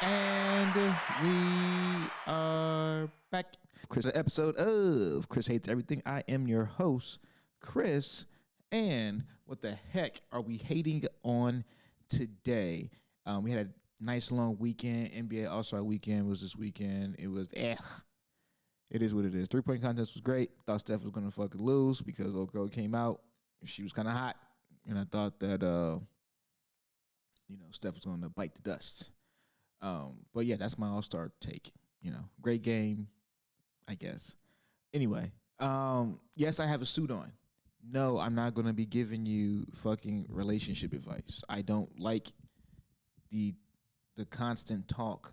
And we are back. Chris, episode of Chris Hates Everything. I am your host, Chris. And what the heck are we hating on today? We had a nice long weekend. NBA All-Star weekend was this weekend. It was It is what it is. 3-point contest was great. Thought Steph was gonna fucking lose because old girl came out. She was kind of hot, and I thought that Steph was gonna bite the dust. But yeah, that's my all-star take. Great game, I guess. Anyway, yes, I have a suit on. No, I'm not gonna be giving you fucking relationship advice. I don't like the the constant talk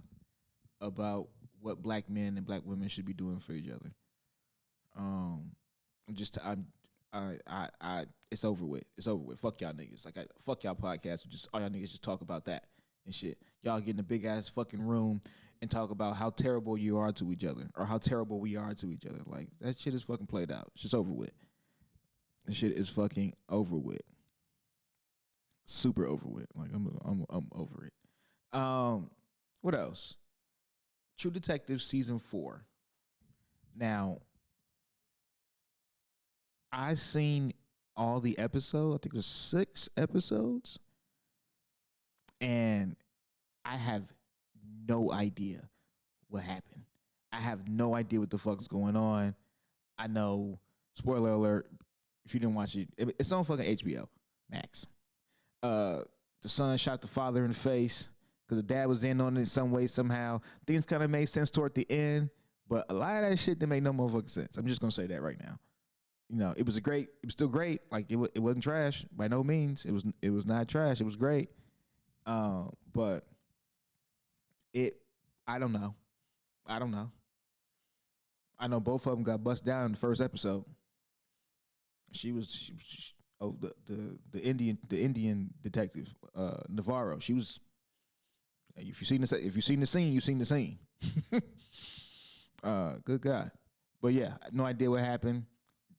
about what black men and black women should be doing for each other. Um, just it's over with. It's over with. Fuck y'all niggas. Fuck y'all podcasts. Just all y'all niggas just talk about that and shit. Y'all get in a big ass fucking room and talk about how terrible you are to each other or how terrible we are to each other. Like that shit is fucking played out. It's just over with. This shit is fucking over with. Super over with. Like I'm over it. What else? True Detective season 4. Now, I seen all the episodes. I think it was 6 episodes, and I have no idea what happened. I have no idea what the fuck's going on. I know, spoiler alert, if you didn't watch it, it's on fucking HBO Max. The son shot the father in the face because the dad was in on it some way, somehow. Things kind of made sense toward the end, but a lot of that shit didn't make no motherfucking sense. I'm just gonna say that right now. It was still great. Like it wasn't trash by no means. It was not trash. It was great. But it, I don't know. I don't know. I know both of them got bust down in the first episode. Oh, the Indian detective, Navarro. She was. If you seen the scene, you've seen the scene. Good God. But yeah, no idea what happened.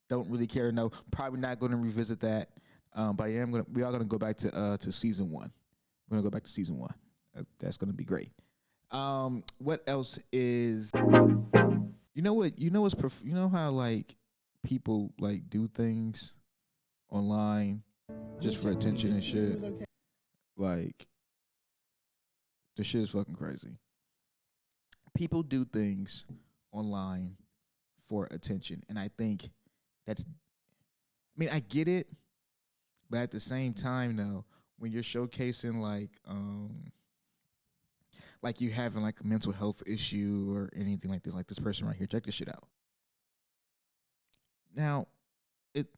Don't really care to know. Probably not going to revisit that. But we are gonna go back to season 1. We're gonna go back to season 1. That's gonna be great. What else is? You know how like people like do things online just for attention and shit. Like the shit is fucking crazy. People do things online for attention, and I think that's. I mean, I get it, but at the same time, though, when you're showcasing like you having like a mental health issue or anything like this person right here, check this shit out. Now, it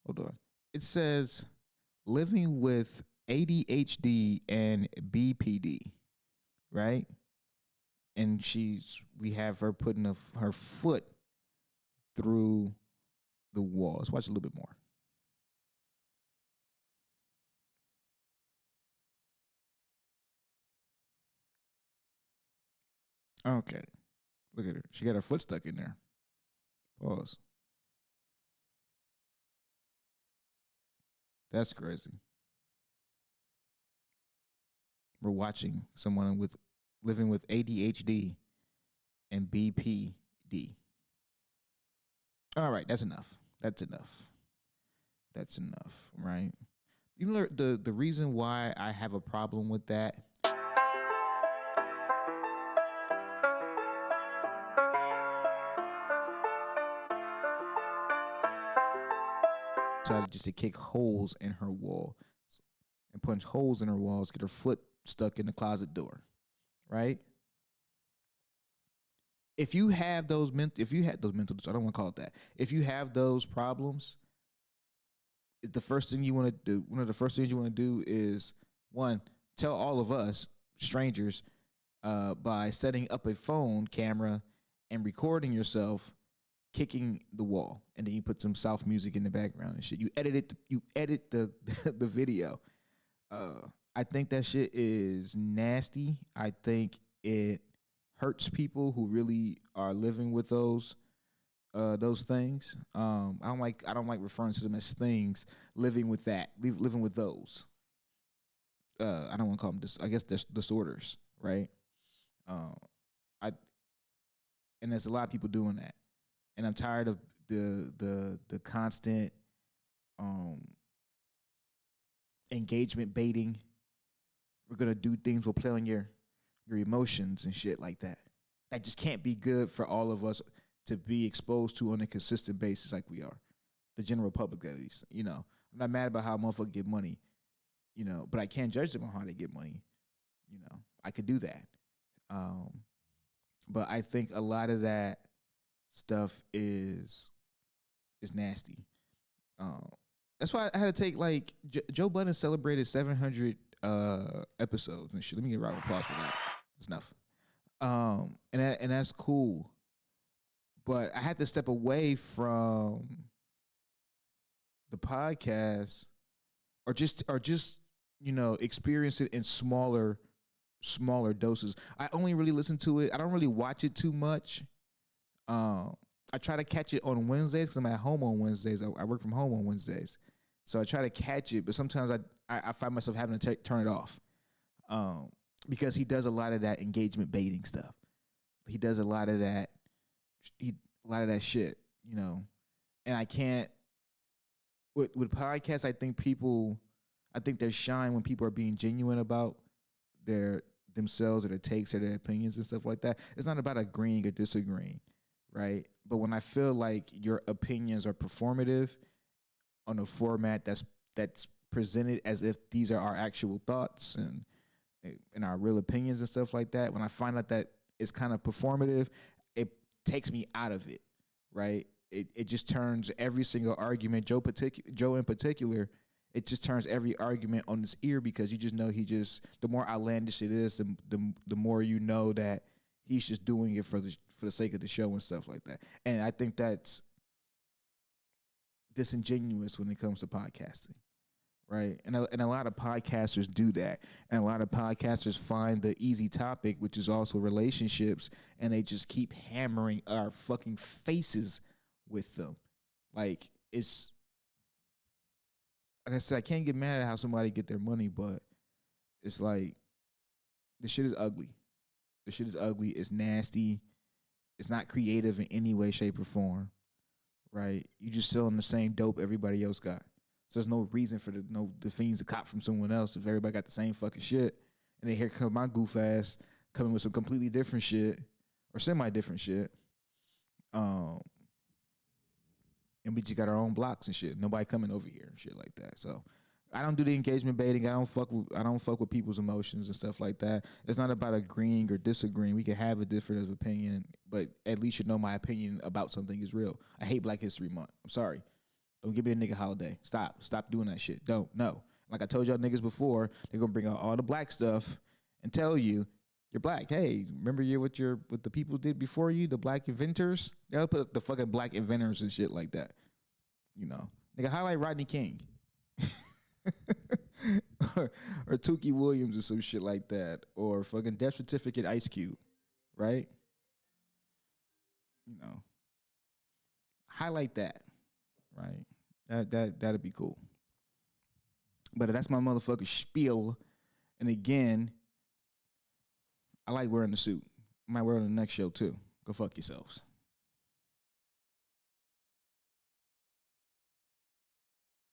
hold on. It says living with ADHD and BPD, right? And we have her putting her foot through the wall. Let's watch a little bit more. Okay, look at her. She got her foot stuck in there. Pause. That's crazy. We're watching someone with living with ADHD and BPD. All right, that's enough. That's enough. That's enough, right? You know the reason why I have a problem with that. Decided just to kick holes in her wall and punch holes in her walls, get her foot stuck in the closet door, right? If you had those mental, I don't want to call it that. If you have those problems, the first thing you want to do, one of the first things you want to do is one, tell all of us strangers by setting up a phone camera and recording yourself kicking the wall, and then you put some South music in the background and shit. You edit the the video. I think that shit is nasty. I think it hurts people who really are living with those things. I don't like referring to them as things. Living with that, living with those. I don't want to call them I guess disorders, right? Um, I and there's a lot of people doing that, and I'm tired of the constant um engagement baiting. We're gonna do things. We'll play on your emotions and shit like that. That just can't be good for all of us to be exposed to on a consistent basis like we are. The general public, at least. I'm not mad about how a motherfucker get money, but I can't judge them on how they get money. I could do that. Um, but I think a lot of that stuff is nasty. Um, that's why I had to take like Joe Budden celebrated 700 episodes and shit. Let me get a round of applause for that. That's enough. And that's cool. But I had to step away from the podcast or just experience it in smaller doses. I only really listen to it. I don't really watch it too much. I try to catch it on Wednesdays because I'm at home on Wednesdays. I work from home on Wednesdays, so I try to catch it. But sometimes I find myself having to turn it off because he does a lot of that engagement baiting stuff. He does a lot of that. A lot of that shit, and I can't. With podcasts, I think they shine when people are being genuine about their themselves or their takes or their opinions and stuff like that. It's not about agreeing or disagreeing, right? But when I feel like your opinions are performative on a format that's presented as if these are our actual thoughts and our real opinions and stuff like that, when I find out that it's kind of performative, it takes me out of it, right? It just turns every single argument, Joe in particular, it just turns every argument on his ear because you just know the more outlandish it is, the more you know that he's just doing it for the sake of the show and stuff like that. And I think that's disingenuous when it comes to podcasting, right? And a lot of podcasters do that. And a lot of podcasters find the easy topic, which is also relationships, and they just keep hammering our fucking faces with them. Like I said, I can't get mad at how somebody get their money, but it's like the shit is ugly. The shit is ugly. It's nasty. It's not creative in any way, shape, or form. Right? You just selling the same dope everybody else got. So there's no reason for the fiends to cop from someone else if everybody got the same fucking shit. And then here come my goof ass coming with some completely different shit or semi-different shit. And we just got our own blocks and shit. Nobody coming over here and shit like that. So I don't do the engagement baiting. I don't fuck with people's emotions and stuff like that. It's not about agreeing or disagreeing. We can have a difference of opinion, but at least you know my opinion about something is real. I hate Black History Month. I'm sorry. Don't give me a nigga holiday. Stop doing that shit. Don't. No. Like I told y'all niggas before, they're gonna bring out all the black stuff and tell you you're black. Hey, remember what the people did before you, the black inventors? They'll put the fucking black inventors and shit like that. Nigga, highlight Rodney King. or Tukey Williams or some shit like that. Or fucking Death Certificate Ice Cube. Right? Highlight that. Right? That'd be cool. But that's my motherfucking spiel. And again, I like wearing the suit. I might wear it on the next show too. Go fuck yourselves.